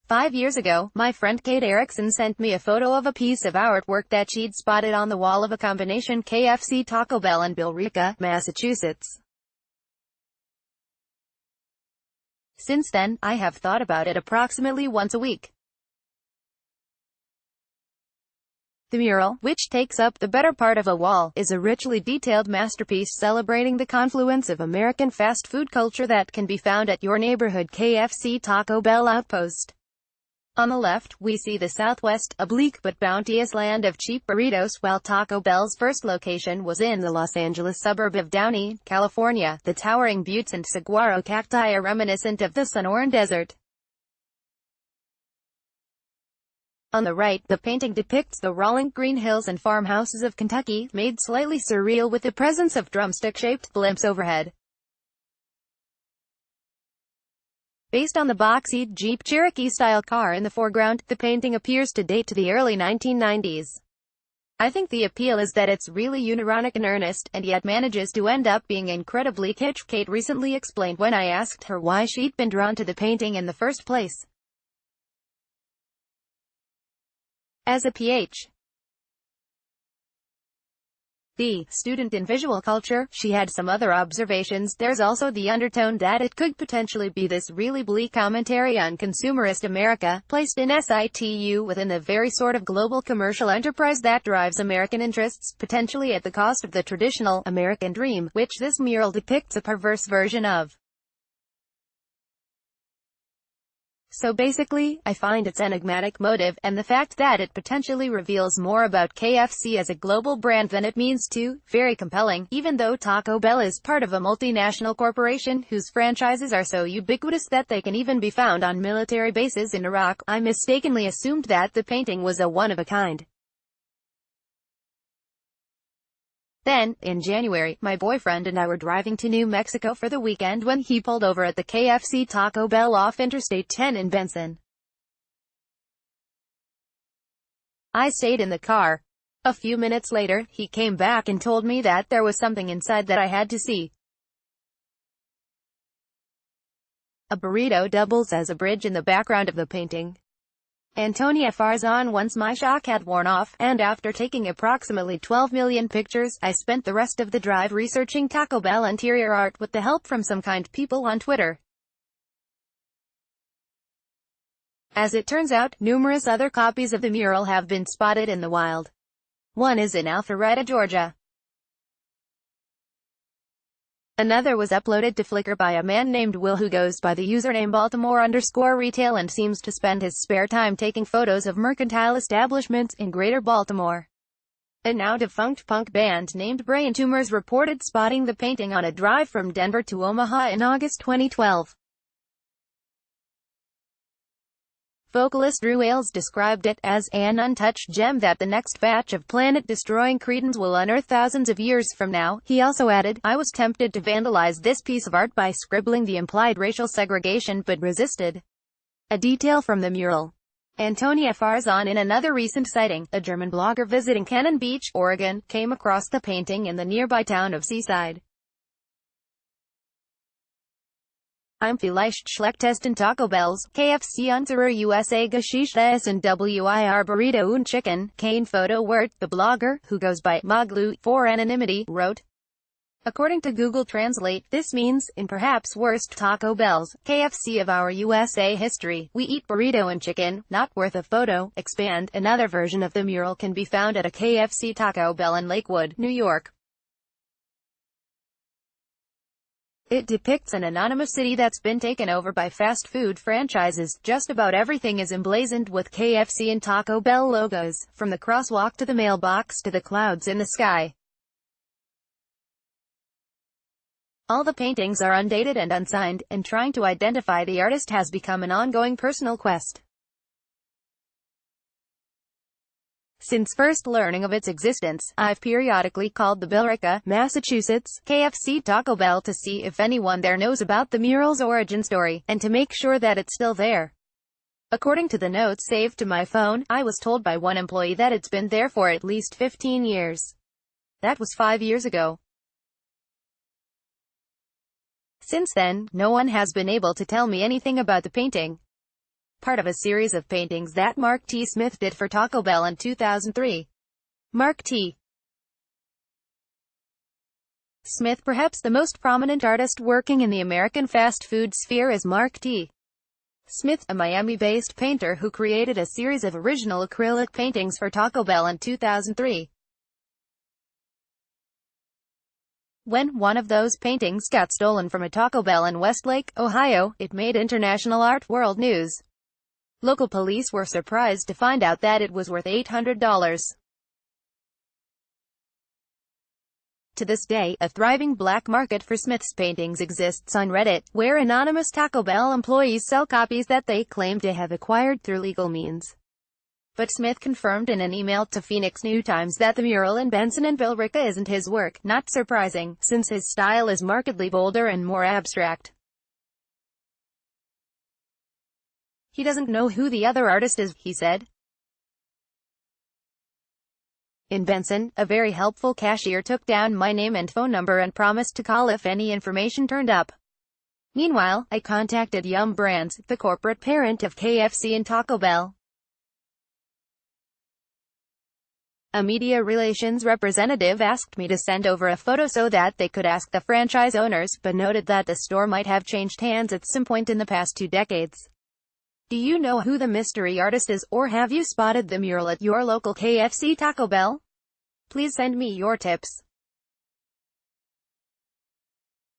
5 years ago, my friend Kate Erickson sent me a photo of a piece of artwork that she'd spotted on the wall of a combination KFC Taco Bell in Billerica, Massachusetts. Since then, I have thought about it approximately once a week. The mural, which takes up the better part of a wall, is a richly detailed masterpiece celebrating the confluence of American fast food culture that can be found at your neighborhood KFC Taco Bell outpost. On the left, we see the Southwest, a bleak but bounteous land of cheap burritos. While Taco Bell's first location was in the Los Angeles suburb of Downey, California, the towering buttes and saguaro cacti are reminiscent of the Sonoran Desert. On the right, the painting depicts the rolling green hills and farmhouses of Kentucky, made slightly surreal with the presence of drumstick-shaped blimps overhead. Based on the boxy Jeep Cherokee-style car in the foreground, the painting appears to date to the early 1990s. I think the appeal is that it's really ironic and earnest, and yet manages to end up being incredibly kitsch, Kate recently explained when I asked her why she'd been drawn to the painting in the first place. As a Ph.D. student in visual culture, she had some other observations. There's also the undertone that it could potentially be this really bleak commentary on consumerist America, placed in situ within the very sort of global commercial enterprise that drives American interests, potentially at the cost of the traditional American dream, which this mural depicts a perverse version of. So basically, I find its enigmatic motive, and the fact that it potentially reveals more about KFC as a global brand than it means to, very compelling, even though Taco Bell is part of a multinational corporation whose franchises are so ubiquitous that they can even be found on military bases in Iraq. I mistakenly assumed that the painting was a one-of-a-kind. Then, in January, my boyfriend and I were driving to New Mexico for the weekend when he pulled over at the KFC Taco Bell off Interstate 10 in Benson. I stayed in the car. A few minutes later, he came back and told me that there was something inside that I had to see. A burrito doubles as a bridge in the background of the painting. Antonia Farzan. Once my shock had worn off, and after taking approximately 12 million pictures, I spent the rest of the drive researching Taco Bell interior art with the help from some kind people on Twitter. As it turns out, numerous other copies of the mural have been spotted in the wild. One is in Alpharetta, Georgia. Another was uploaded to Flickr by a man named Will who goes by the username Baltimore_retail and seems to spend his spare time taking photos of mercantile establishments in Greater Baltimore. A now-defunct punk band named Brain Tumors reported spotting the painting on a drive from Denver to Omaha in August 2012. Vocalist Drew Ailes described it as an untouched gem that the next batch of planet-destroying cretins will unearth thousands of years from now. He also added, "I was tempted to vandalize this piece of art by scribbling the implied racial segregation but resisted." A detail from the mural. Antonia Farzan. In another recent sighting, a German blogger visiting Cannon Beach, Oregon, came across the painting in the nearby town of Seaside. I'm vielleicht schlechtesten Taco Bells, KFC unserer USA Geschichte essen wir burrito und chicken, kein photo word, the blogger, who goes by Maglu for anonymity, wrote. According to Google Translate, this means, in perhaps worst Taco Bells, KFC of our USA history, we eat burrito and chicken, not worth a photo. Expand. Another version of the mural can be found at a KFC Taco Bell in Lakewood, New York. It depicts an anonymous city that's been taken over by fast food franchises. Just about everything is emblazoned with KFC and Taco Bell logos, from the crosswalk to the mailbox to the clouds in the sky. All the paintings are undated and unsigned, and trying to identify the artist has become an ongoing personal quest. Since first learning of its existence, I've periodically called the Billerica, Massachusetts, KFC Taco Bell to see if anyone there knows about the mural's origin story, and to make sure that it's still there. According to the notes saved to my phone, I was told by one employee that it's been there for at least 15 years. That was 5 years ago. Since then, no one has been able to tell me anything about the painting. part of a series of paintings that Mark T. Smith did for Taco Bell in 2003. Mark T. Smith, perhaps the most prominent artist working in the American fast food sphere, is Mark T. Smith, a Miami-based painter who created a series of original acrylic paintings for Taco Bell in 2003. When one of those paintings got stolen from a Taco Bell in Westlake, Ohio, it made international art world news. Local police were surprised to find out that it was worth $800. To this day, a thriving black market for Smith's paintings exists on Reddit, where anonymous Taco Bell employees sell copies that they claim to have acquired through legal means. But Smith confirmed in an email to Phoenix New Times that the mural in Benson and Billerica isn't his work, not surprising, since his style is markedly bolder and more abstract. He doesn't know who the other artist is, he said. In Benson, a very helpful cashier took down my name and phone number and promised to call if any information turned up. Meanwhile, I contacted Yum Brands, the corporate parent of KFC and Taco Bell. A media relations representative asked me to send over a photo so that they could ask the franchise owners, but noted that the store might have changed hands at some point in the past 2 decades. Do you know who the mystery artist is, or have you spotted the mural at your local KFC Taco Bell? Please send me your tips.